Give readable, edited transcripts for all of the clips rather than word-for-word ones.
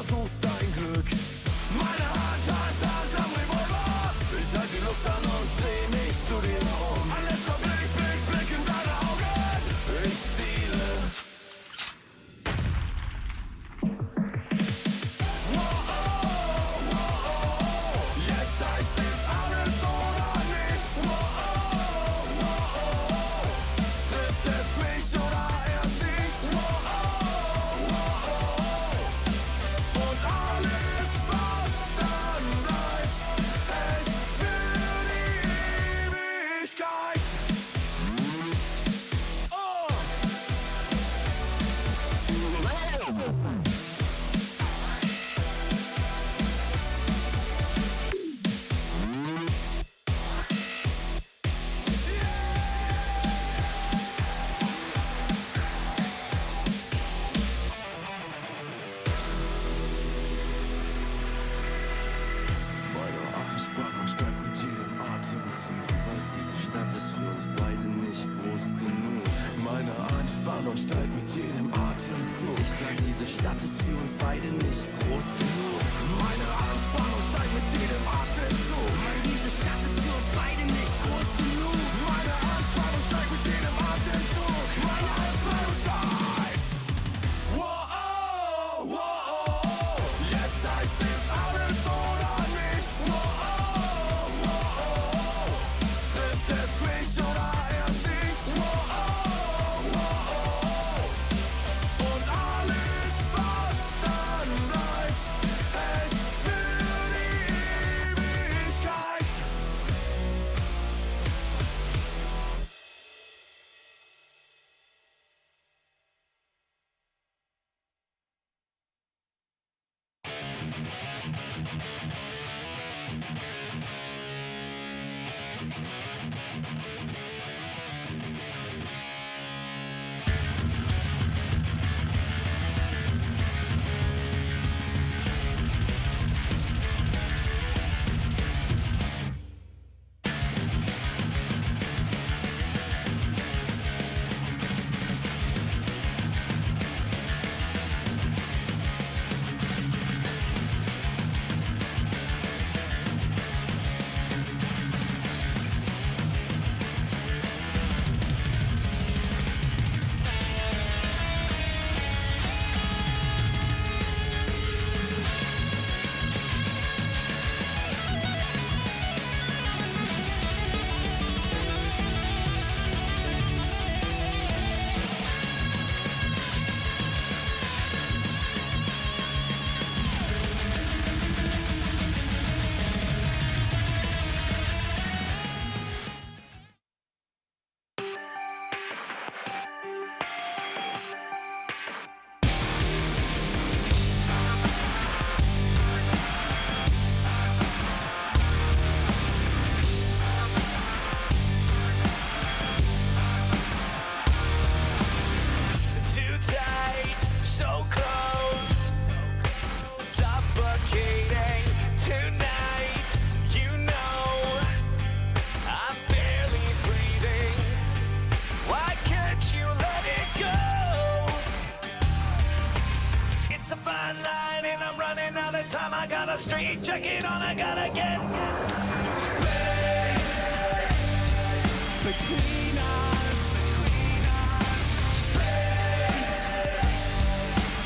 versuchst dein Glück. Meine Hand am Revolver. Ich halt die Luft an und dreh mich zu dir um. Ein letzter Blick in deine Augen. Ich ziele. Jetzt heißt es alles oder nichts. Trifft es mich oder erst dich? Und alles, was dann bleibt, hält für die Ewigkeit. Meine Anspannung steigt mit jedem Atemzug. Du weißt, diese Stadt ist für uns beide nicht groß genug. Meine Anspannung steigt mit jedem Atemzug. Ich sag, diese Stadt ist für uns beide nicht groß genug. Meine Anspannung steigt mit jedem Atemzug. Mann, diese Stadt ist für uns beide nicht groß genug. Meine Anspannung steigt mit jedem Atemzug. Meine Anspannung steigt. Jetzt heißt es alles oder nichts. Trifft es mich oder erst dich? Und alles, was dann bleibt, hält für die Ewigkeit. Too tight, so close, suffocating tonight. You know I'm barely breathing. Why can't you let it go? It's a fine line and I'm running out of time. I gotta straight check it on. I gotta get Space between us. Space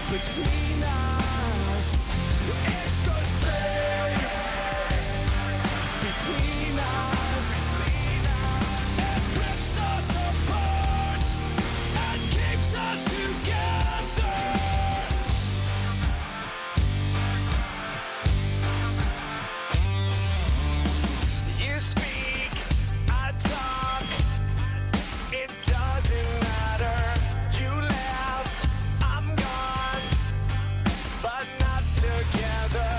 between us. Extra space between us. It rips us apart and keeps us together. You speak, I talk. It doesn't matter. You left, I'm gone, but not together.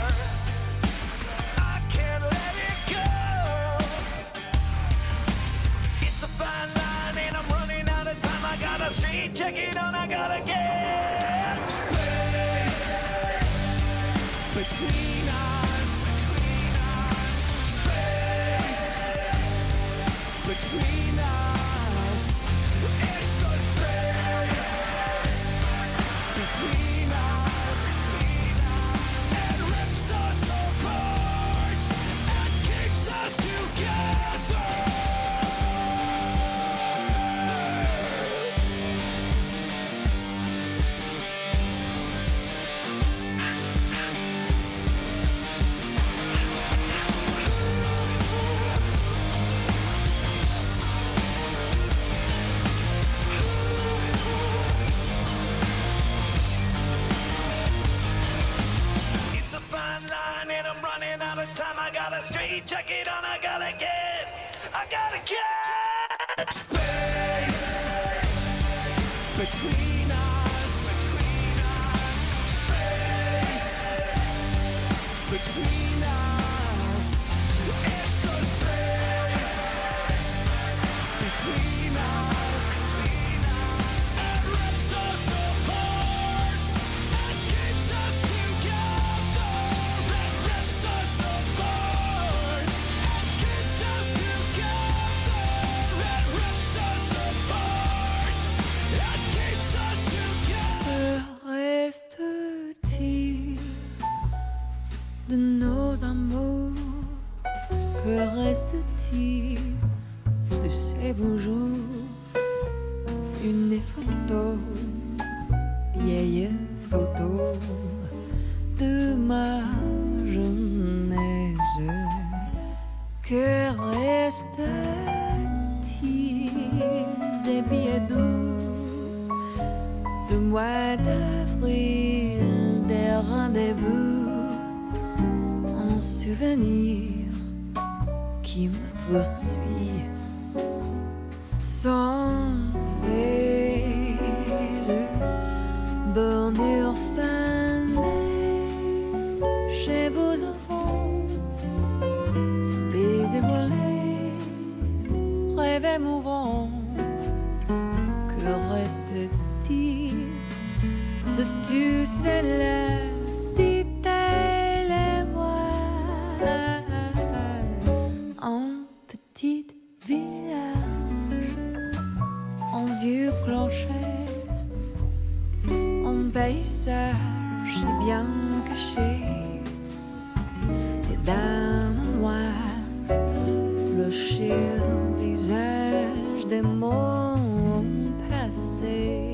I can't let it go. It's a fine line and I'm running out of time. I gotta straight check it on. I gotta get Space between us. Space between us. Extra space between us. I gotta get Space between us. Space between us. It's the space between us. It rips us apart and keeps us together. It rips us apart and keeps us together. It rips us apart and keeps us together. Que reste-t-il de nos amours? Que reste-t-il de ces beaux jours? Une photo, vieille photo de ma jeunesse. Que reste-t-il des billets doux de mois d'avril, des rendez-vous en souvenir qui me poursuit sans cesse. Bonheur fané chez vos enfants, baisers volés, rêves émouvants. Que reste-t-il de tous cela, dit-elle et moi, en petit village, en vieux clocher, en paysage si bien caché, et d'un noir, le cher visage des mots passés.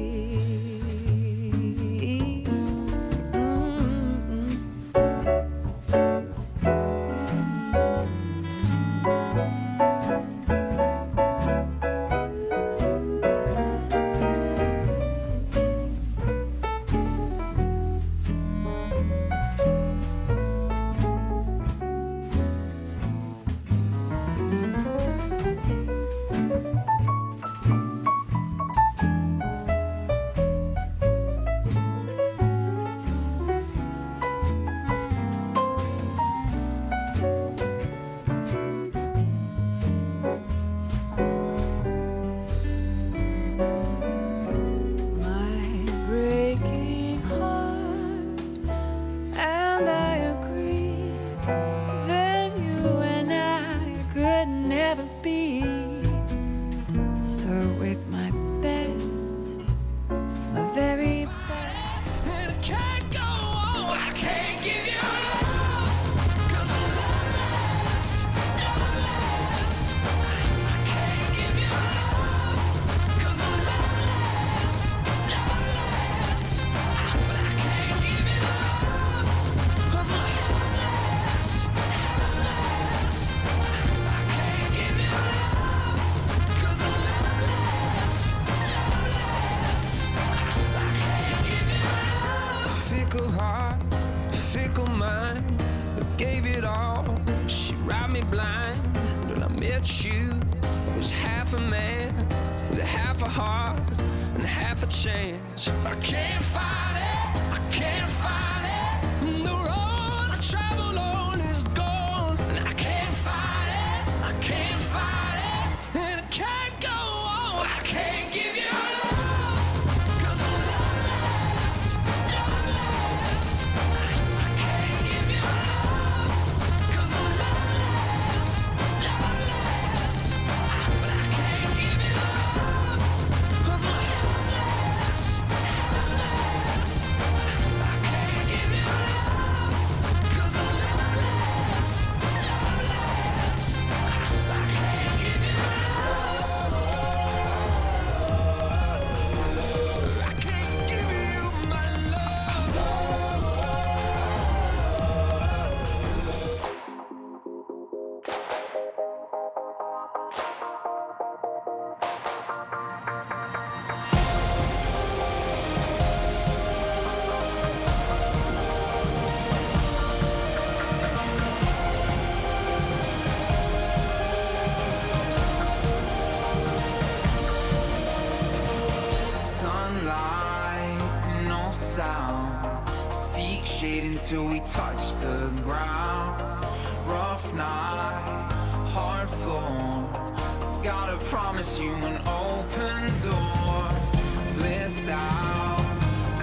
light, no sound. Seek shade until we touch the ground. Rough night, hard floor. Gotta promise you an open door. Blissed out,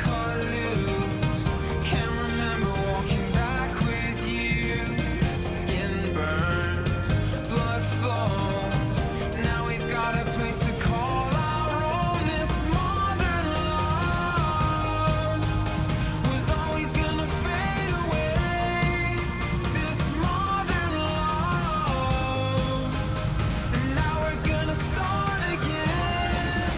cut loose. Can't remember walking back with you. Skin burns, blood flows. Now we've got a place to call our own. This modern love was always gonna fade away. This modern love, and now we're gonna start again.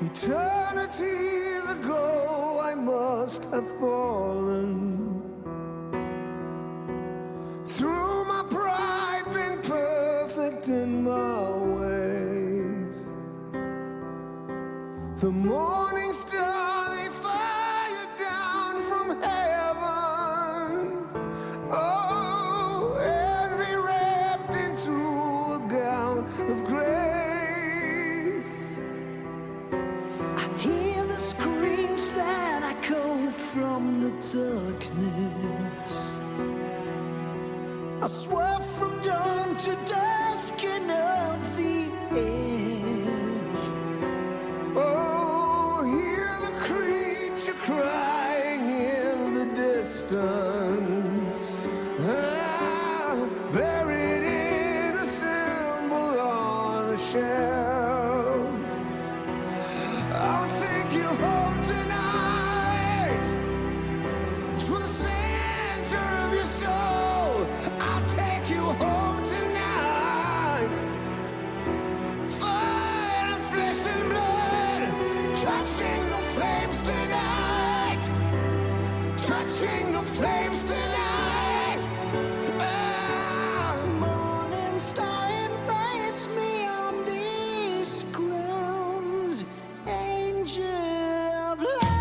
Eternities ago I must have fallen. Through my pride, been perfect in my ways. The morning star, they fire down from heaven. Oh, and be wrapped into a gown of grace. I hear the screams that echo from the darkness. I swear from dawn to dusk and of the edge. Oh, hear the creature crying in the distance. Ah, buried in a symbol on a shelf. I'll take you home tonight to the center of your soul. I'll take you home tonight. Fire and flesh and blood, touching the flames tonight. Touching the flames tonight. Ah, morning star, embrace me on these grounds, angel of light.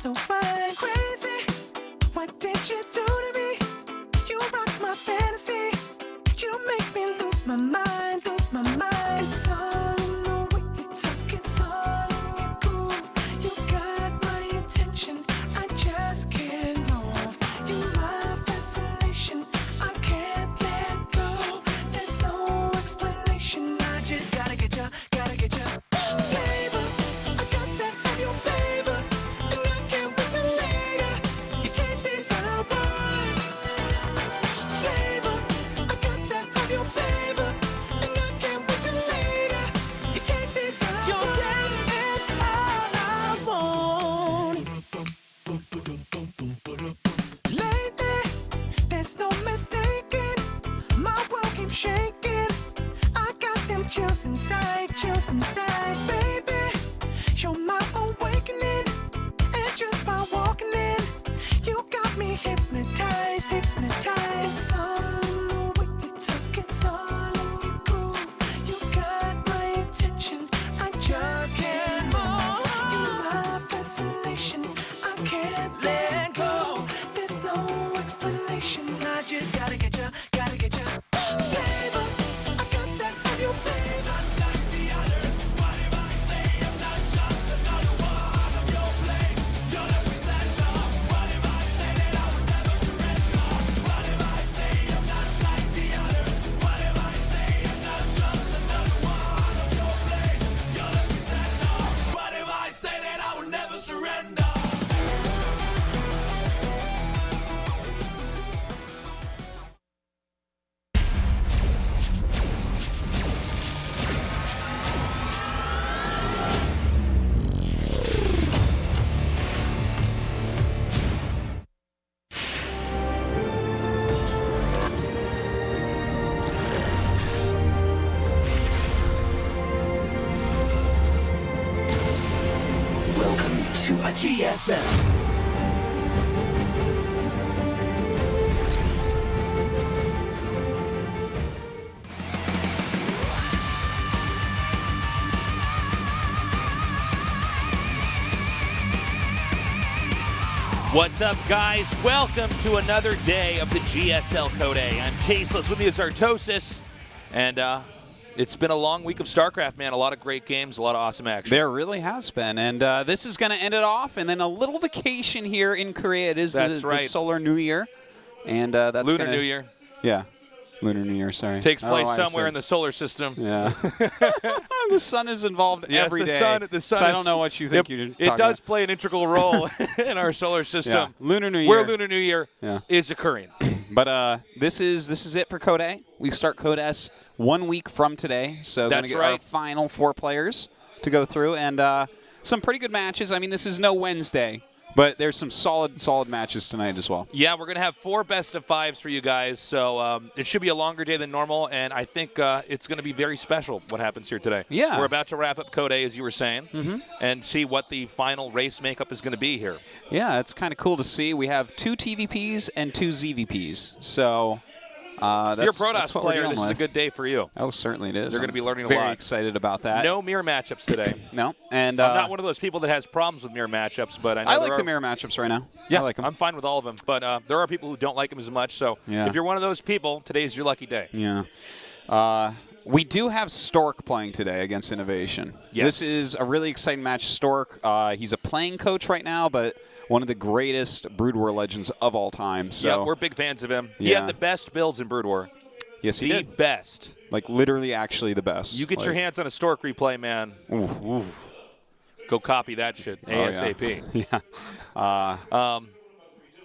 so fine, crazy. What did you do to me? You rock my fantasy. You make me lose my mind, lose my mind. It's all in the way you talk, it's all in your groove. You got my attention, I just can't move. You my fascination, I can't let go. There's no explanation, I just gotta get ya, flavor. I got to have your flavor, and I can't wait till later. Your taste is all I want. Flavor, I got to have your flavor, and I can't wait till later. Your taste is all I want. Your taste is all I want. Lately, there's no mistaking. My world keeps shaking. I got them chills inside, baby. You're my awakening, and just by walking in, you got me hypnotized. It's all in the way you talk, it's all in your groove. You got my attention, I just can't move. You're my fascination, I can't let go. There's no explanation, I just gotta get ya, flavor. I got to have your flavor. What if I say that I will never surrender? Welcome to a GSM. What's up, guys? Welcome to another day of the GSL Code A. I'm Tasteless. With me is Artosis. And it's been a long week of StarCraft, man. A lot of great games, a lot of awesome action. There really has been. And this is going to end it off. And then a little vacation here in Korea. It is the Solar New Year. And that's Lunar New Year. Yeah. Lunar New Year, sorry. Takes place somewhere in the solar system. Yeah. The sun is involved every day. The sun so I don't know what you think you're talking It does about. play an integral role in our solar system. Yeah. Lunar New Year. Where Lunar New Year is occurring. But this is it for Code A. We start Code S 1 week from today. So we're going to get our final 4 players to go through. And some pretty good matches. I mean, this is no Wednesday. But there's some solid matches tonight as well. Yeah, we're going to have 4 best-of-5s for you guys, so it should be a longer day than normal, and I think it's going to be very special what happens here today. Yeah. We're about to wrap up Code A, as you were saying, and see what the final race makeup is going to be here. Yeah, it's kind of cool to see. We have 2 TVPs and 2 ZVPs, so if you're a Protoss player, this is a good day for you. Oh, certainly it is. You're going to be learning a very lot. excited about that. No mirror matchups today. No, and I'm not one of those people that has problems with mirror matchups, but I know I like the mirror matchups right now. Yeah, I like them. I'm fine with all of them, but there are people who don't like them as much. So if you're one of those people, today's your lucky day. Yeah. We do have Stork playing today against Innovation. Yes. This is a really exciting match. Stork, he's a playing coach right now, but one of the greatest Brood War legends of all time. So yeah, we're big fans of him. He had the best builds in Brood War. Yes, he did. The best. Like, literally, actually the best. You get your hands on a Stork replay, man. Ooh. Go copy that shit ASAP. Yeah.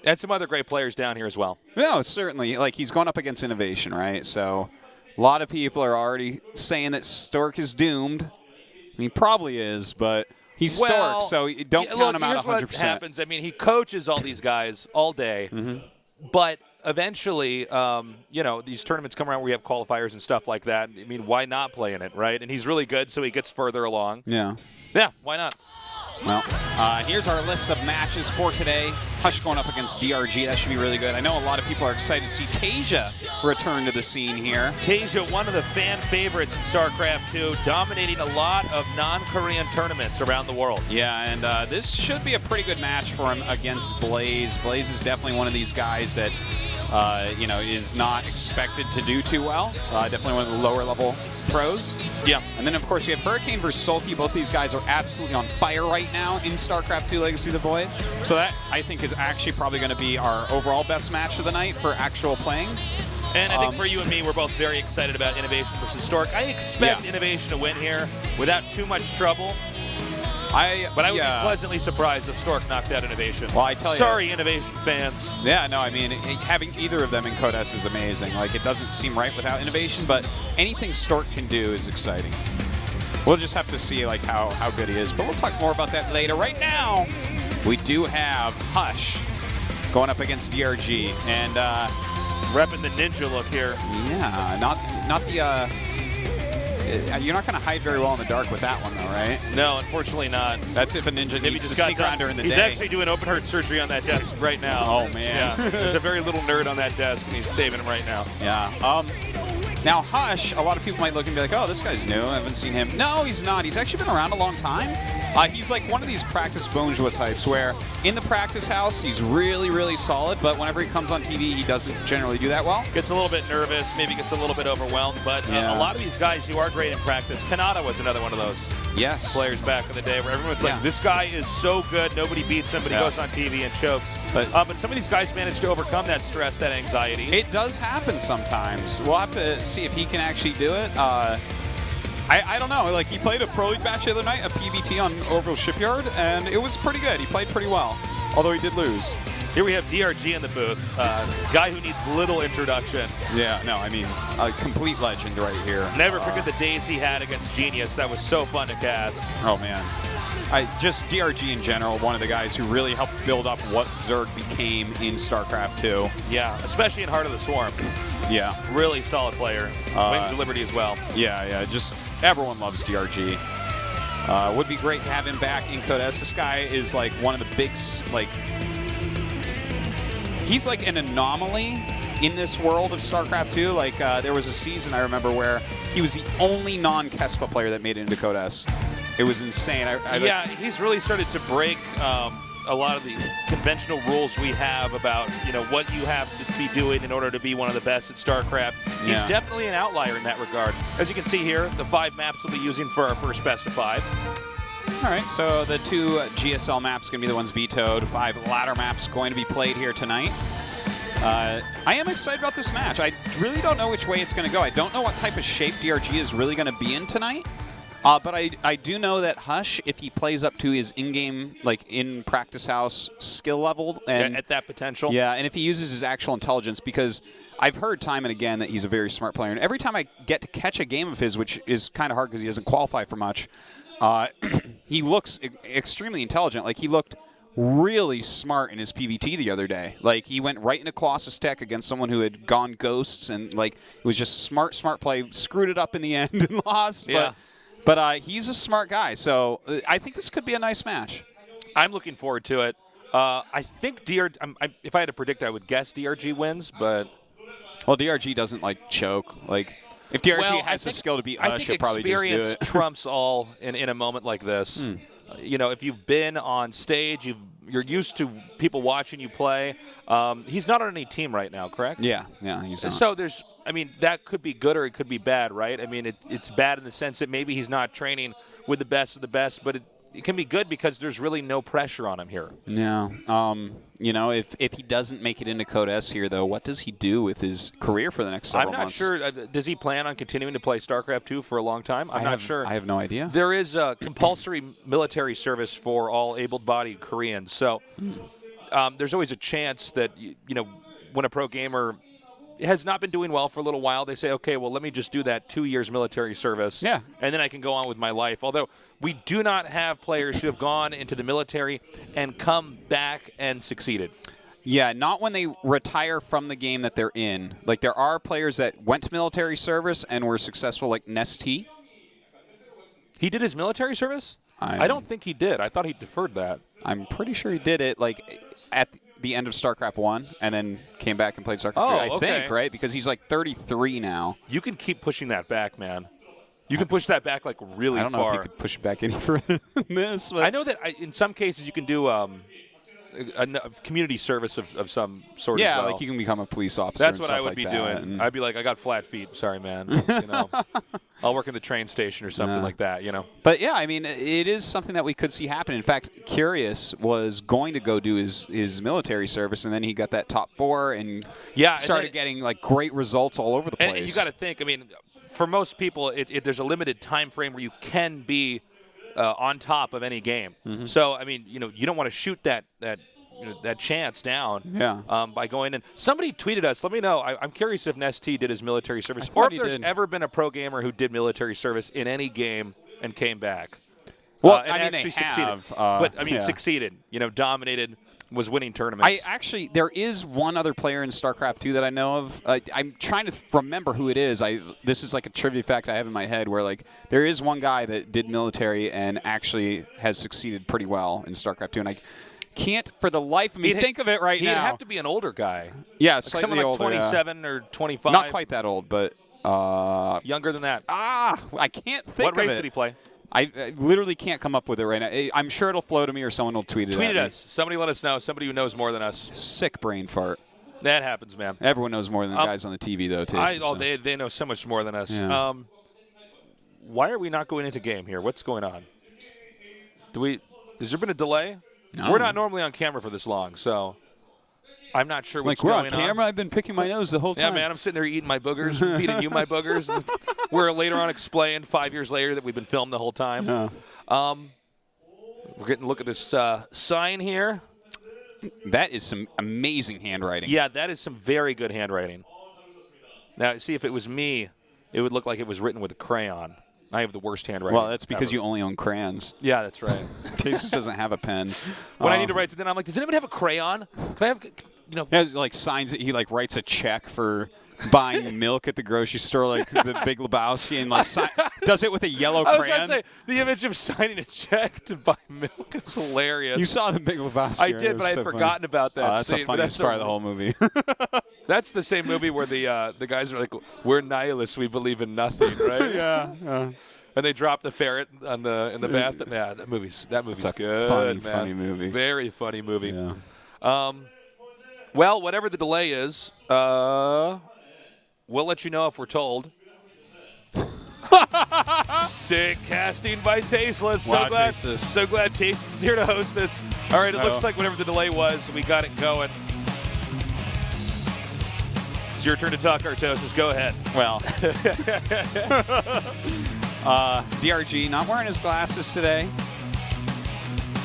And some other great players down here as well. No, certainly. Like, he's going up against Innovation, right? So a lot of people are already saying that Stork is doomed. I mean, probably is, but he's Stork, so don't count him out 100%. Here's what happens. I mean, he coaches all these guys all day, but eventually, these tournaments come around where you have qualifiers and stuff like that. I mean, why not play in it, right? And he's really good, so he gets further along. Yeah. Yeah, why not? Well, here's our list of matches for today. Hush going up against DRG. That should be really good. I know a lot of people are excited to see Tasia return to the scene here. Tasia, one of the fan favorites in StarCraft 2, dominating a lot of non-Korean tournaments around the world. Yeah, and this should be a pretty good match for him against Blaze. Blaze is definitely one of these guys that is not expected to do too well. Definitely one of the lower level pros. Yeah. And then, of course, we have Hurricane versus Sulky. Both these guys are absolutely on fire right now in StarCraft 2 Legacy of the Void. So that, I think, is actually probably going to be our overall best match of the night for actual playing. And I think for you and me, we're both very excited about Innovation versus Stork. I expect Innovation to win here without too much trouble. But I would be pleasantly surprised if Stork knocked out Innovation. Well, I tell you. Sorry, Innovation fans. Yeah, no, I mean, having either of them in Code S is amazing. Like, it doesn't seem right without Innovation, but anything Stork can do is exciting. We'll just have to see, like, how good he is. But we'll talk more about that later. Right now, we do have Hush going up against DRG. And, repping the ninja look here. Yeah, not the, you're not going to hide very well in the dark with that one, though, right? No, unfortunately not. That's if a ninja needs to sneak around during the day. He's actually doing open heart surgery on that desk right now. Oh, man. Yeah. There's a very little nerd on that desk, and he's saving him right now. Yeah. Now, Hush, a lot of people might look and be like, oh, this guy's new. I haven't seen him. No, he's not. He's actually been around a long time. He's like one of these practice Bonjour types where in the practice house, he's really, really solid, but whenever he comes on TV, he doesn't generally do that well. Gets a little bit nervous, maybe gets a little bit overwhelmed, but a lot of these guys who are great in practice, Kanata was another one of those players back in the day where everyone's like, this guy is so good, nobody beats him, but he goes on TV and chokes. But some of these guys manage to overcome that stress, that anxiety. It does happen sometimes. We'll have to see if he can actually do it. I don't know. Like, he played a Pro League match the other night, a PBT on Orville Shipyard, and it was pretty good. He played pretty well, although he did lose. Here we have DRG in the booth, guy who needs little introduction. Yeah, no, I mean, a complete legend right here. Never forget the days he had against Genius. That was so fun to cast. Oh, man. Just DRG in general, one of the guys who really helped build up what Zerg became in StarCraft 2. Yeah, especially in Heart of the Swarm. Yeah. Really solid player. Wings of Liberty as well. Yeah, just everyone loves DRG. Would be great to have him back in Code S. This guy is like one of the big, he's like an anomaly in this world of StarCraft 2. Like, there was a season I remember where he was the only non-Kespa player that made it into Code S. It was insane. He's really started to break a lot of the conventional rules we have about, what you have to be doing in order to be one of the best at StarCraft. He's definitely an outlier in that regard. As you can see here, the 5 maps we'll be using for our first best of 5. All right, so the 2 GSL maps going to be the ones vetoed. 5 ladder maps going to be played here tonight. I am excited about this match. I really don't know which way it's going to go. I don't know what type of shape DRG is really going to be in tonight. But I do know that Hush, if he plays up to his in-game, in practice house skill level. And at that potential. Yeah, and if he uses his actual intelligence, because I've heard time and again that he's a very smart player. And every time I get to catch a game of his, which is kind of hard because he doesn't qualify for much, he looks extremely intelligent. Like, he looked really smart in his PVT the other day. Like, he went right into Colossus Tech against someone who had gone ghosts, and, it was just smart play. Screwed it up in the end and lost. Yeah. But he's a smart guy, so I think this could be a nice match. I'm looking forward to it. I think if I had to predict, I would guess DRG wins, but... Well, DRG doesn't, choke. If DRG has the skill to beat Hush, he'll probably just do it. Experience trumps all in a moment like this. If you've been on stage, you're used to people watching you play. He's not on any team right now, correct? Yeah, he's not. So that could be good or it could be bad, right? I mean, it's bad in the sense that maybe he's not training with the best of the best, but it can be good because there's really no pressure on him here. Yeah. If he doesn't make it into Code S here, though, what does he do with his career for the next several months? I'm not sure. Does he plan on continuing to play StarCraft 2 for a long time? I'm not sure. I have no idea. There is a compulsory military service for all able-bodied Koreans, so there's always a chance that, when a pro gamer has not been doing well for a little while, they say, okay, well, let me just do that 2 years military service, and then I can go on with my life. Although we do not have players who have gone into the military and come back and succeeded. Yeah, not when they retire from the game that they're in. There are players that went to military service and were successful, like Nesty. He did his military service? I don't think he did. I thought he deferred that. I'm pretty sure he did it at the end of StarCraft 1 and then came back and played StarCraft 2. I think, right? Because he's 33 now. You can keep pushing that back, man. You can push that back really far. I don't know if you could push it back any further than this. But I know that in some cases you can do a community service of some sort. Yeah, as well. you can become a police officer. That's and what I stuff would be that. doing. I'd be like, I got flat feet. Sorry, man. I'll work in the train station or something like that. But yeah, I mean, it is something that we could see happen. In fact, Curious was going to go do his military service, and then he got that top 4 and started getting great results all over the place. And you got to think. I mean, for most people, there's a limited time frame where you can be on top of any game. Mm-hmm. So I mean, you don't want to shoot that chance down by going in. Somebody tweeted us. Let me know. I'm curious if Nesty did his military service, or if there's ever been a pro gamer who did military service in any game and came back. Well, and I mean, actually they succeeded. have, succeeded. Dominated. Was winning tournaments. There is one other player in StarCraft 2 that I know of. I'm trying to remember who it is. This is a trivia fact I have in my head where there is one guy that did military and actually has succeeded pretty well in StarCraft 2, and I can't for the life of me think of it right now. He'd have to be an older guy. Yeah, slightly someone older, 27 or 25. Not quite that old, but younger than that. I can't think of it. What race did he play? I literally can't come up with it right now. I'm sure it'll flow to me or someone will tweet it Tweet at us. me. Somebody let us know. Somebody who knows more than us. Sick brain fart. That happens, man. Everyone knows more than the guys on the TV, though, too. They know so much more than us. Yeah. Why are we not going into game here? What's going on? Has there been a delay? No. We're not normally on camera for this long, so I'm not sure what's going on. We're on camera? I've been picking my nose the whole time. Yeah, man, I'm sitting there eating my boogers, feeding you my boogers. We're later on explained 5 years later that we've been filmed the whole time. Yeah. We're getting a look at this sign here. That is some amazing handwriting. Yeah, that is some very good handwriting. Now, see, if it was me, it would look like it was written with a crayon. I have the worst handwriting. Well, that's because you only own crayons. Yeah, that's right. Tasus doesn't have a pen. When I need to write something, I'm like, does anyone have a crayon? Can I have, He has, signs it. He, writes a check for buying milk at the grocery store, the Big Lebowski, and, does it with a yellow crayon. I was going to say, the image of signing a check to buy milk is hilarious. You saw the Big Lebowski. I did, but I had forgotten about that that's scene. the funniest part of the whole movie. That's the same movie where the guys are like, we're nihilists, we believe in nothing, right? Yeah. And they drop the ferret in the bathtub. Yeah, that movie's good. Funny movie. Very funny movie. Yeah. Well, whatever the delay is, we'll let you know if we're told. Sick casting by Tasteless. Wow, So glad Tasteless is here to host this. All right, it looks like whatever the delay was, we got it going. It's your turn to talk, Artosis. Go ahead. Well, DRG not wearing his glasses today.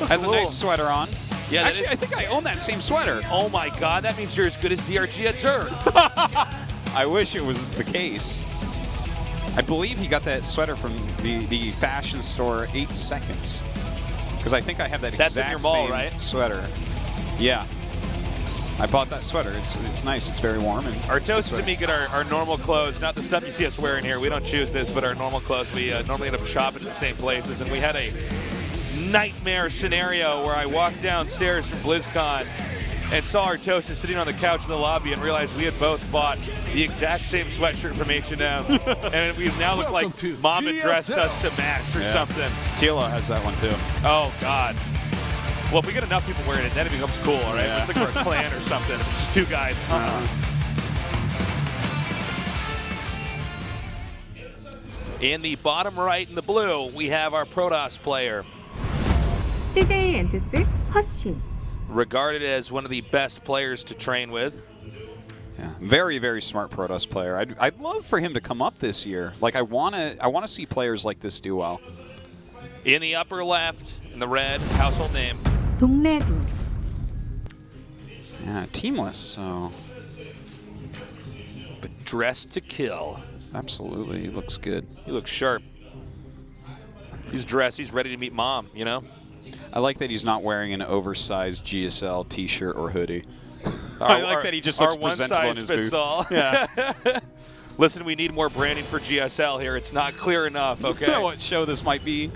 Has a nice sweater on. Yeah, actually, I think I own that same sweater. Oh my God, that means you're as good as DRG at Zerd. I wish it was the case. I believe he got that sweater from the fashion store 8 Seconds. Because I think I have that That's exact in your mall, same right? sweater. Yeah. I bought that sweater. It's nice. It's very warm. Artosis and me get our normal clothes, not the stuff you see us wearing here. We don't choose this, but our normal clothes. We normally end up shopping at the same places. And we had a nightmare scenario where I walked downstairs from BlizzCon and saw Artosis sitting on the couch in the lobby and realized we had both bought the exact same sweatshirt from H&M. And we now look like Mom had dressed us to match or something. Tila has that one too. Oh, God. Well, if we get enough people wearing it, then it becomes cool, all right? Yeah. It's like we're a clan or something. It's just two guys. In the bottom right in the blue, we have our Protoss player. CJ 엔트스 허쉬. Regarded as one of the best players to train with. Yeah, very, very smart Protoss player. I'd love for him to come up this year. I wanna see players like this do well. In the upper left, in the red, household name. 동래구. Yeah, teamless, so. But dressed to kill. Absolutely, he looks good. He looks sharp. He's dressed, he's ready to meet Mom, you know? I like that he's not wearing an oversized GSL t-shirt or hoodie. I like that he just looks presentable in his booth. All. Yeah. Listen, we need more branding for GSL here. It's not clear enough, okay? What show this might be.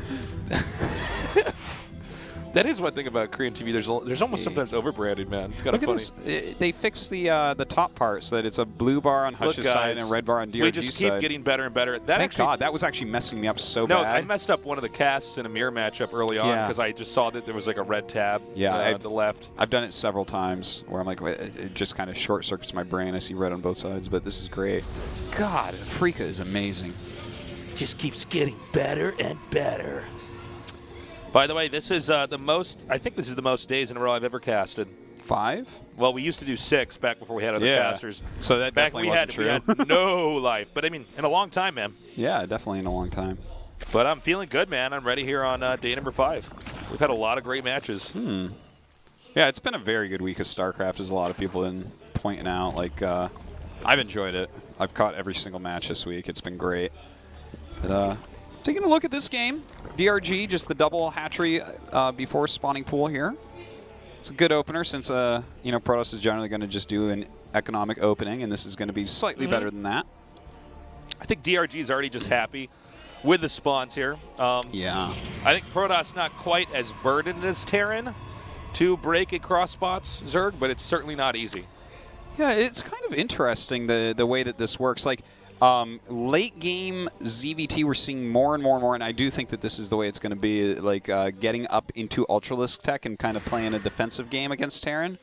That is one thing about Korean TV. There's almost sometimes overbranding, man. It's kind of funny. They fixed the top part so that it's a blue bar on Hush's side and a red bar on DRG's side. We just keep getting better and better. Thank God. That was actually messing me up so bad. No, I messed up one of the casts in a mirror matchup early on because I just saw that there was like a red tab on the left. I've done it several times where I'm like, it just kind of short circuits my brain. I see red on both sides, but this is great. God, Afrika is amazing. Just keeps getting better and better. By the way, this is the most. I think this is the most days in a row I've ever casted. 5? Well, we used to do 6 back before we had other casters. So that definitely wasn't true. We had no life, but I mean, in a long time, man. Yeah, definitely in a long time. But I'm feeling good, man. I'm ready here on day number 5. We've had a lot of great matches. Yeah, it's been a very good week of StarCraft, as a lot of people have been pointing out. Like, I've enjoyed it. I've caught every single match this week. It's been great. But taking a look at this game, DRG, just the double hatchery before spawning pool here. It's a good opener since Protoss is generally going to just do an economic opening, and this is going to be slightly better than that. I think DRG is already just happy with the spawns here. Yeah. I think Protoss not quite as burdened as Terran to break across spots, Zerg, but it's certainly not easy. Yeah, it's kind of interesting the way that this works. Like, late game ZVT, we're seeing more and more and more, and I do think that this is the way it's going to be, like getting up into Ultralisk tech and kind of playing a defensive game against Terran,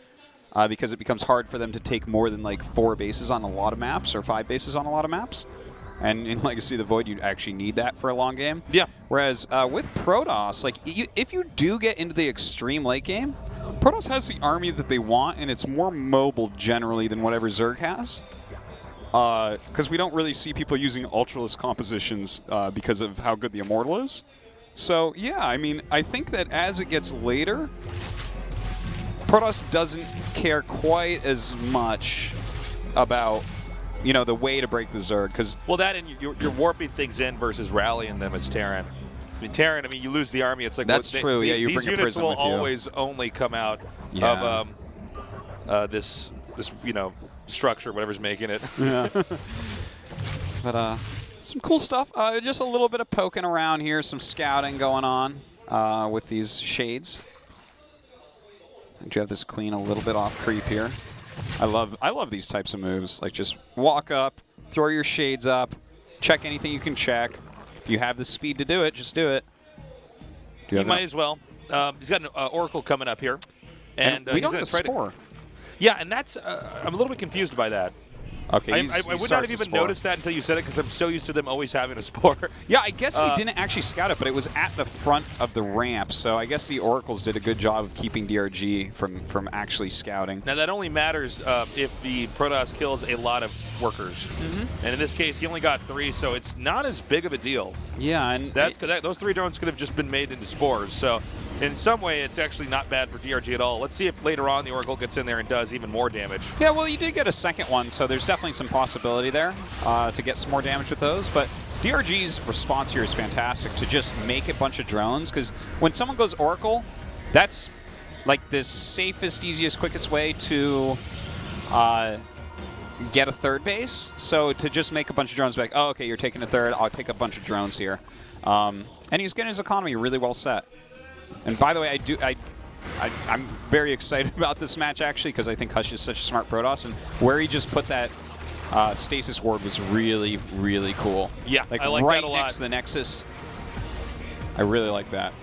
because it becomes hard for them to take more than like 4 bases on a lot of maps or 5 bases on a lot of maps. And in Legacy of the Void, you actually need that for a long game. Yeah. Whereas with Protoss, like if you do get into the extreme late game, Protoss has the army that they want, and it's more mobile generally than whatever Zerg has. Because we don't really see people using Ultralisk compositions because of how good the Immortal is. So, yeah, I mean, I think that as it gets later, Protoss doesn't care quite as much about, the way to break the Zerg. Cause well, that and you're warping things in versus rallying them as Terran. I mean, Terran, you lose the army. It's like that's true. Yeah, you bring a Prism with you. These units will always only come out of this structure, whatever's making it. Yeah. But some cool stuff. Just a little bit of poking around here, some scouting going on with these shades. I think you have this queen a little bit off creep here. I love these types of moves. Like, just walk up, throw your shades up, check anything you can check. If you have the speed to do it, just do it. You might as well. He's got an Oracle coming up here, and we don't have a Spore. Yeah, and that's I'm a little bit confused by that. Okay, I would not have even noticed that until you said it, because I'm so used to them always having a Spore. Yeah, I guess he didn't actually scout it, but it was at the front of the ramp, so I guess the Oracles did a good job of keeping DRG from actually scouting. Now, that only matters if the Protoss kills a lot of workers. And in this case, he only got 3, so it's not as big of a deal. Yeah, and those 3 drones could have just been made into Spores, so in some way, it's actually not bad for DRG at all. Let's see if later on the Oracle gets in there and does even more damage. Yeah, well, you did get a second one, so there's definitely some possibility there to get some more damage with those. But DRG's response here is fantastic to just make a bunch of drones, because when someone goes Oracle, that's like the safest, easiest, quickest way to get a third base. So to just make a bunch of drones back, oh, okay, you're taking a third, I'll take a bunch of drones here. And he's getting his economy really well set. And by the way, I'm very excited about this match, actually, because I think Hush is such a smart Protoss, and where he just put that stasis ward was really, really cool. Yeah, like I like right that a lot. next to the Nexus. I really like that.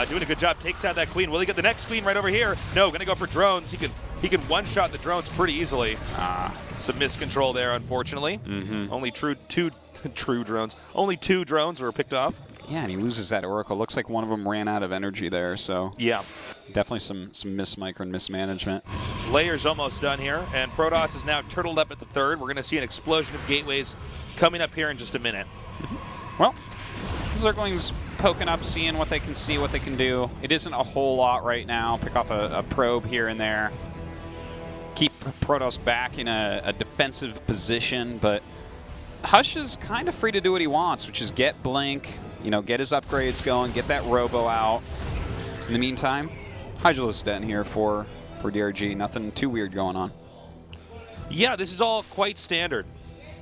Doing a good job. Takes out that queen. Will he get the next queen right over here? No, going to go for drones. He can one-shot the drones pretty easily. Some miscontrol there, unfortunately. Only two drones. Only 2 drones were picked off. Yeah, and he loses that Oracle. Looks like one of them ran out of energy there, so yeah, definitely some mismicro and mismanagement. Layer's almost done here, and Protoss is now turtled up at the 3rd. We're going to see an explosion of gateways coming up here in just a minute. Well, Zergling's poking up, seeing what they can see, what they can do. It isn't a whole lot right now. Pick off a probe here and there. Keep Protoss back in a defensive position, but Hush is kind of free to do what he wants, which is get Blink, get his upgrades going, get that Robo out. In the meantime, Hydralisk Den here for DRG. Nothing too weird going on. Yeah, this is all quite standard.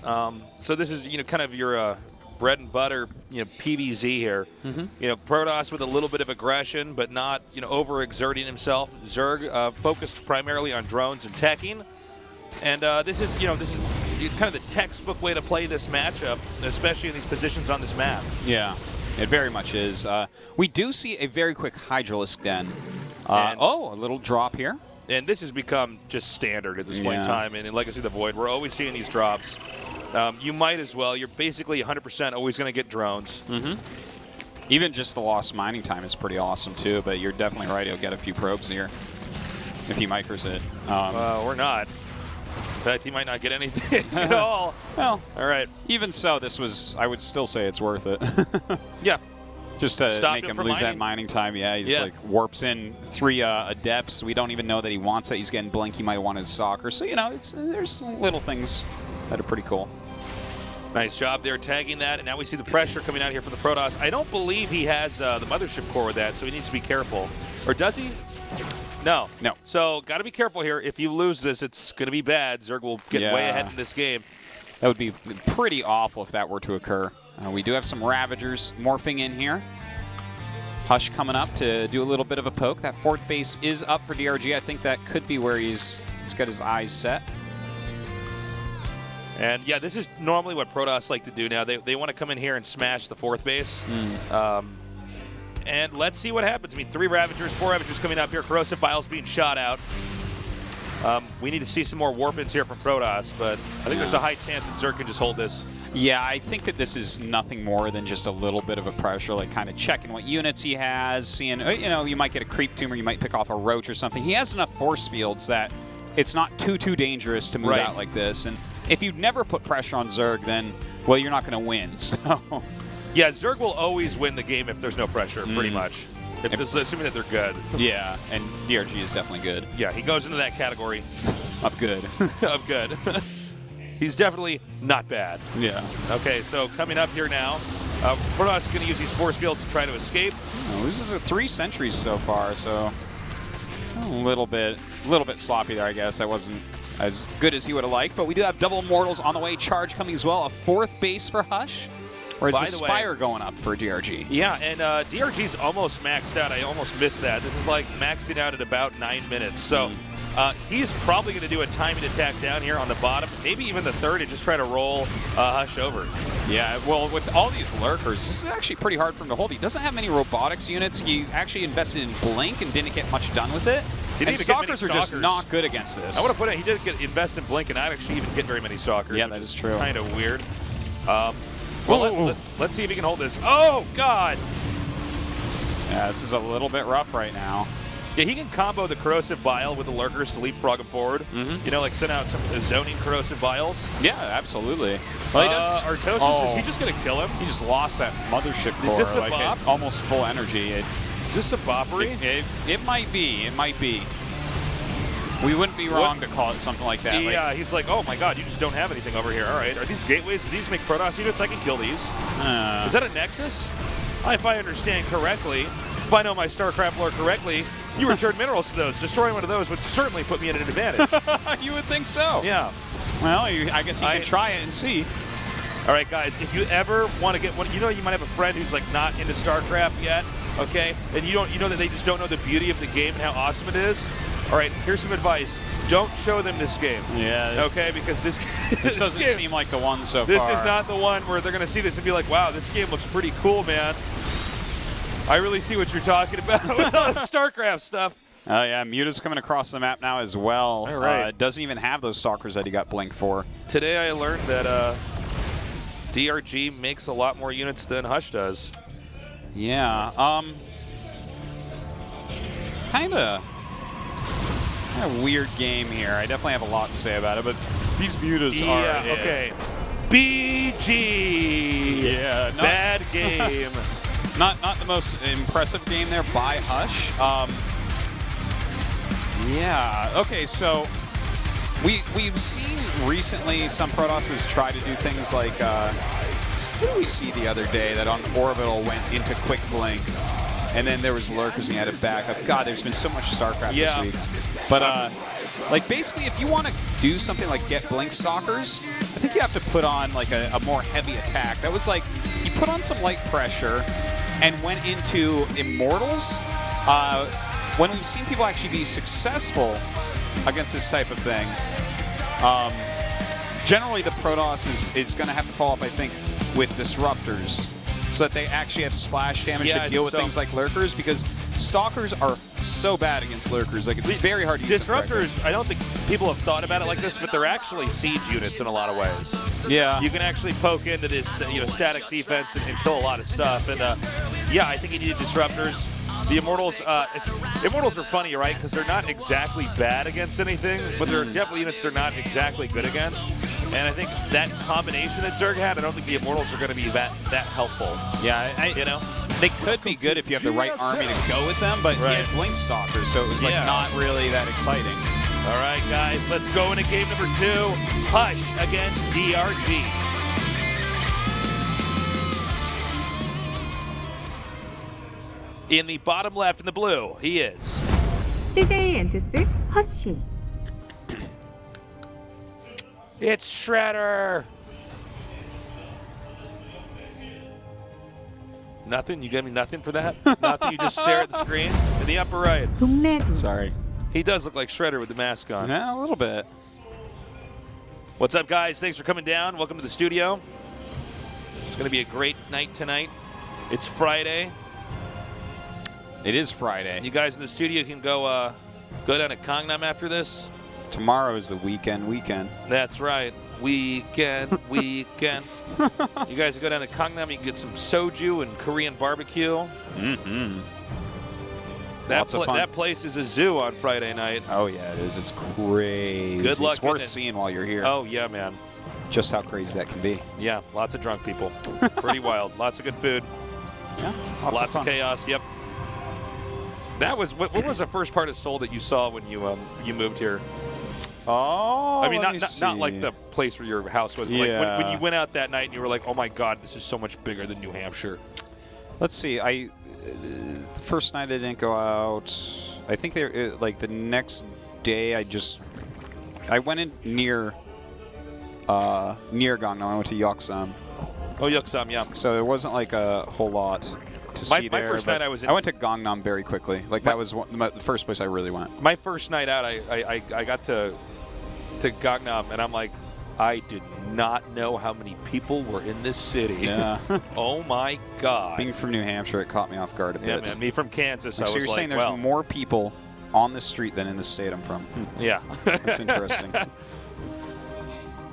So this is kind of your bread and butter, PvZ here. Protoss with a little bit of aggression, but not, overexerting himself. Zerg focused primarily on drones and teching. And this is kind of the textbook way to play this matchup, especially in these positions on this map. Yeah, it very much is. We do see a very quick Hydralisk Den. A little drop here. And this has become just standard at this point in time. And in Legacy of the Void, we're always seeing these drops. You might as well. You're basically 100% always going to get drones. Even just the lost mining time is pretty awesome, too. But you're definitely right. You'll get a few probes here if he micros it. Or not. In fact, he might not get anything at all. Well, all right. Even so, this was, I would still say it's worth it. Yeah. Just to make him lose that mining time. Yeah, he's like warps in 3 Adepts. We don't even know that he wants it. He's getting Blink. He might have wanted a Stalker. So, there's little things that are pretty cool. Nice job there tagging that. And now we see the pressure coming out here for the Protoss. I don't believe he has the Mothership Core with that, so he needs to be careful. Or does he? No. So, got to be careful here. If you lose this, it's going to be bad. Zerg will get way ahead in this game. That would be pretty awful if that were to occur. We do have some Ravagers morphing in here. Hush coming up to do a little bit of a poke. That 4th base is up for DRG. I think that could be where he's got his eyes set. And, yeah, this is normally what Protoss like to do now. They want to come in here and smash the 4th base. And let's see what happens. I mean, 3 Ravagers, 4 Ravagers coming up here. Corrosive Vials being shot out. We need to see some more warp-ins here from Protoss, but I think there's a high chance that Zerg can just hold this. Yeah, I think that this is nothing more than just a little bit of a pressure, like kind of checking what units he has, seeing, you might get a creep tumor, you might pick off a roach or something. He has enough force fields that it's not too dangerous to move out like this. And if you never put pressure on Zerg, then, well, you're not going to win. So, yeah, Zerg will always win the game if there's no pressure, pretty much. Assuming that they're good. Yeah, and DRG is definitely good. Yeah, he goes into that category. Of good. Of good. He's definitely not bad. Yeah. Okay, so coming up here now, Protoss is going to use these force fields to try to escape. This is 3 sentries so far, so a little bit sloppy there, I guess. That wasn't as good as he would have liked, but we do have double Mortals on the way. Charge coming as well. A 4th base for Hush. Or is the Spire going up for DRG? Yeah, and DRG's almost maxed out. I almost missed that. This is like maxing out at about 9 minutes. So he's probably going to do a timing attack down here on the bottom, maybe even the 3rd, and just try to roll Hush over. Yeah, well, with all these Lurkers, this is actually pretty hard for him to hold. He doesn't have many robotics units. He actually invested in Blink and didn't get much done with it. And Stalkers are just not good against this. I want to put it, he did invest in Blink and not actually even get very many Stalkers. Yeah, that is true. Kind of weird. Well, let's see if he can hold this. Oh, God! Yeah, this is a little bit rough right now. Yeah, he can combo the Corrosive Vial with the Lurkers to leapfrog him forward. Like send out some zoning Corrosive Vials. Yeah, absolutely. Well, he does. Artosis, is he just going to kill him? He just lost that Mothership Core. Is this a bop? Almost full energy. Is this a boppery? It might be. It might be. We wouldn't be wrong to call it something like that. Yeah, he's like, oh my God, you just don't have anything over here. All right, are these gateways? Do these make Protoss units? I can kill these. Is that a Nexus? If I understand correctly, if I know my StarCraft lore correctly, you return minerals to those. Destroying one of those would certainly put me at an advantage. You would think so. Yeah. Well, I guess you can try it and see. All right, guys, if you ever want to get one, you might have a friend who's like not into StarCraft yet, okay? And you know that they just don't know the beauty of the game and how awesome it is. All right, here's some advice. Don't show them this game. Yeah. Okay, because this doesn't seem like the one so far. This is not the one where they're going to see this and be like, wow, this game looks pretty cool, man. I really see what you're talking about with all the StarCraft stuff. Oh, yeah, Muta's coming across the map now as well. All right. Doesn't even have those Stalkers that he got Blink for. Today I learned that DRG makes a lot more units than Hush does. Yeah. Kind of a weird game here. I definitely have a lot to say about it, but these Mutas are... Yeah, okay. BG! Yeah. Bad game. Not the most impressive game there by Hush. Yeah. Okay, so we've seen recently some Protosses try to do things like... what did we see the other day that on Orbital went into quick blink? And then there was Lurkers and he had a backup. God, there's been so much StarCraft this week. But Like, basically, if you want to do something like get Blink Stalkers, I think you have to put on, like, a more heavy attack. That was like, he put on some light pressure and went into Immortals. When we've seen people actually be successful against this type of thing, generally the Protoss is going to have to follow up, I think, with Disruptors, so that they actually have splash damage to deal with things like Lurkers, because Stalkers are so bad against Lurkers. Like, it's very hard to use Disruptors, I don't think people have thought about it like this, but they're actually siege units in a lot of ways. Yeah. You can actually poke into this static defense and kill a lot of stuff. And, yeah, I think you need Disruptors. The Immortals, Immortals are funny, right? Because they're not exactly bad against anything, but they're definitely units they're not exactly good against. And I think that combination that Zerg had, I don't think the Immortals are going to be that helpful. Yeah, they could be good if you have the right army to go with them, but he had Blink Stalkers, so it was like not really that exciting. All right, guys, let's go into game number 2. Hush against DRG. In the bottom left in the blue, he is CJ 엔트스 허쉬. It's Shredder. Nothing? You gave me nothing for that? Nothing? You just stare at the screen? In the upper right. 동래구. Sorry. He does look like Shredder with the mask on. Yeah, a little bit. What's up, guys? Thanks for coming down. Welcome to the studio. It's going to be a great night tonight. It's Friday. It is Friday. You guys in the studio can go down to Gangnam after this. Tomorrow is the weekend. That's right. Weekend. You guys go down to Gangnam. You can get some soju and Korean barbecue. Mm-hmm. Lots of fun. That place is a zoo on Friday night. Oh, yeah, it is. It's crazy. Good luck. It's worth seeing while you're here. Oh, yeah, man. Just how crazy that can be. Yeah, lots of drunk people. Pretty wild. Lots of good food. Yeah, lots of chaos. Yep. That was what was the first part of Seoul that you saw when you moved here? Oh, I mean, not like the place where your house was, but like when you went out that night and you were like, oh my God, this is so much bigger than New Hampshire. Let's see. The first night I didn't go out. I think like the next day I went in near Gangnam. I went to Yeoksam. Oh, Yeoksam, yeah. So there wasn't like a whole lot to see there. My first night I was in. I went to Gangnam very quickly. Like that was the first place I really went. My first night out, I got to Gangnam, and I'm like, I did not know how many people were in this city. Yeah. Oh my God. Being from New Hampshire, it caught me off guard a bit. Yeah, man. Me from Kansas, so you're saying there's more people on the street than in the state I'm from? Yeah. That's interesting.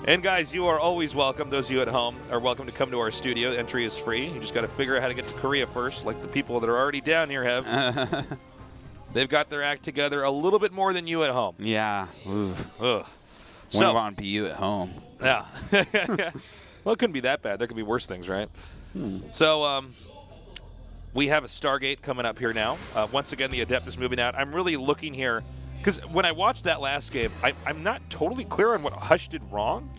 And guys, you are always welcome. Those of you at home are welcome to come to our studio. Entry is free. You just got to figure out how to get to Korea first, like the people that are already down here have. They've got their act together a little bit more than you at home. Yeah. Ugh. So, I want to be you at home. Yeah. Well, it couldn't be that bad. There could be worse things, right? So, we have a Stargate coming up here now. Once again, the Adept is moving out. I'm really looking here. Because when I watched that last game, I'm not totally clear on what Hush did wrong.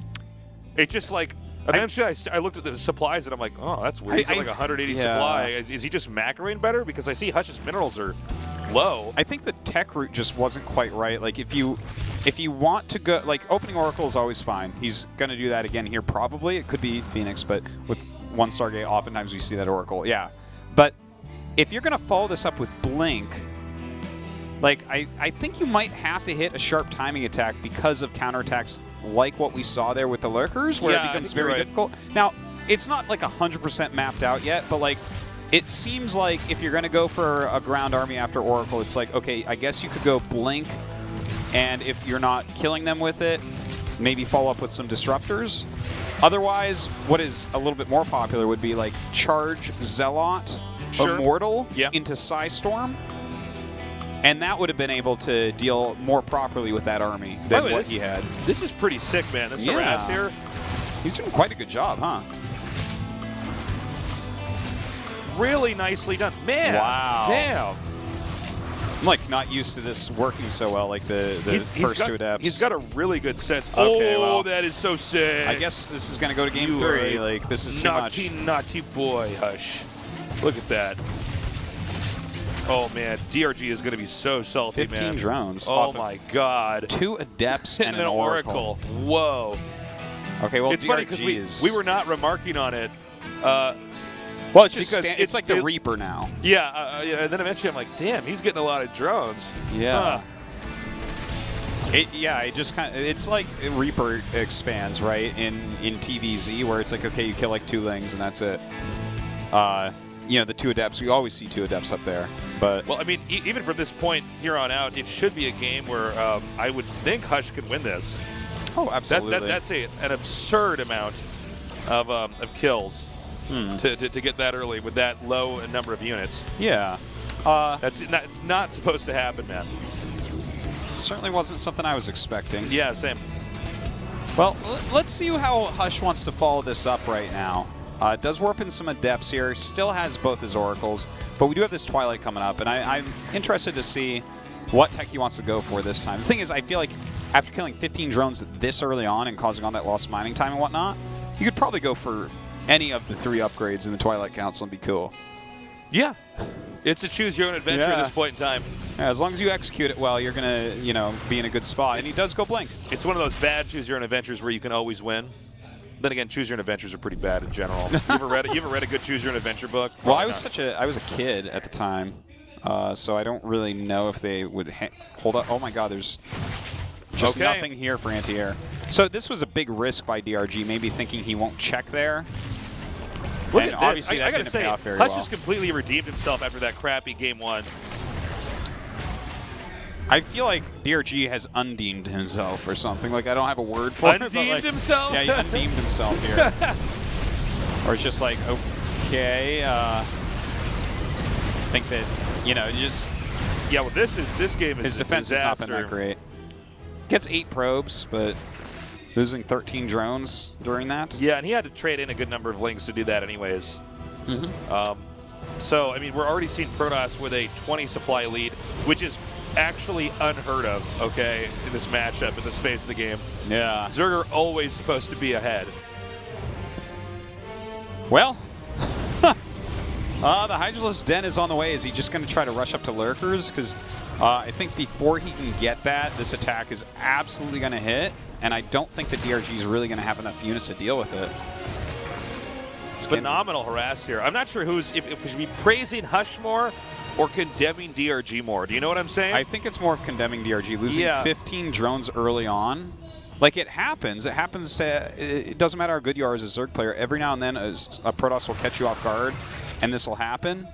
It's just like, eventually I looked at the supplies and I'm like, oh, that's weird. He's like 180 supply. Is he just macroing better? Because I see Hush's minerals are low. I think the tech route just wasn't quite right. Like if you want to go, like opening Oracle is always fine. He's going to do that again here probably. It could be Phoenix, but with one Stargate, oftentimes we see that Oracle. Yeah. But if you're going to follow this up with Blink, like, I think you might have to hit a sharp timing attack because of counterattacks like what we saw there with the Lurkers, where it becomes very difficult. Now, it's not like 100% mapped out yet, but like, it seems like if you're going to go for a ground army after Oracle, it's like, okay, I guess you could go Blink, and if you're not killing them with it, maybe follow up with some Disruptors. Otherwise, what is a little bit more popular would be like Charge Zealot Immortal into Psystorm. And that would have been able to deal more properly with that army than what he had. This is pretty sick, man. This Saras here. He's doing quite a good job, huh? Really nicely done. Man, wow. Damn. I'm like not used to this working so well, like the first two adapts. He's got a really good sense. Okay, well, that is so sick. I guess this is going to go to game 3. Like, this is too much. Naughty boy, Hush. Look at that. Oh, man. DRG is going to be so salty, 15 man. drones. Oh, my God. 2 Adepts and an Oracle. Whoa. Okay, well, it's funny because we were not remarking on it. Well, it's just it's like the Reaper now. Yeah, and then eventually I'm like, damn, he's getting a lot of drones. Yeah. It just kind of, it's like Reaper expands, right, in TVZ, where it's like, okay, you kill like 2 Lings and that's it. You know, the 2 Adepts, we always see 2 Adepts up there. But well, I mean, even from this point here on out, it should be a game where I would think Hush could win this. Oh, absolutely. That's an absurd amount of kills to get that early with that low number of units. Yeah. It's not supposed to happen, man. Certainly wasn't something I was expecting. Yeah, same. Well, let's see how Hush wants to follow this up right now. Does warp in some Adepts here, still has both his Oracles, but we do have this Twilight coming up, and I'm interested to see what tech he wants to go for this time. The thing is, I feel like after killing 15 drones this early on and causing all that lost mining time and whatnot, you could probably go for any of the 3 upgrades in the Twilight Council and be cool. Yeah. It's a choose your own adventure at this point in time. Yeah, as long as you execute it well, you're going to, be in a good spot. And he does go blink. It's one of those bad choose your own adventures where you can always win. Then again, choose your own adventures are pretty bad in general. You ever read a good choose your own adventure book? Well, I was a kid at the time, so I don't really know if they would hold up. Oh my God, there's just nothing here for anti-air. So this was a big risk by DRG, maybe thinking he won't check there. Look and at obviously this. I gotta say, Hush has completely redeemed himself after that crappy game 1. I feel like DRG has undeemed himself or something. Like, I don't have a word for it. Undeemed himself? Yeah, he undeemed himself here. Or it's just like, okay, think that, just... Yeah, well, this game is his defense has not been that great. Gets 8 probes, but losing 13 drones during that. Yeah, and he had to trade in a good number of Lings to do that anyways. So, I mean, we're already seeing Protoss with a 20 supply lead, which is actually unheard of, okay, in this matchup, in the space of the game. Yeah. Zerger always supposed to be ahead. Well, the Hydralisk Den is on the way. Is he just going to try to rush up to Lurkers? Because I think before he can get that, this attack is absolutely going to hit, and I don't think the DRG is really going to have enough units to deal with it. It's phenomenal harass here. I'm not sure if we should be praising Hush more or condemning DRG more. Do you know what I'm saying? I think it's more of condemning DRG. Losing 15 drones early on. Like, it happens. It happens to... It doesn't matter how good you are as a Zerg player. Every now and then, a Protoss will catch you off guard, and this will happen.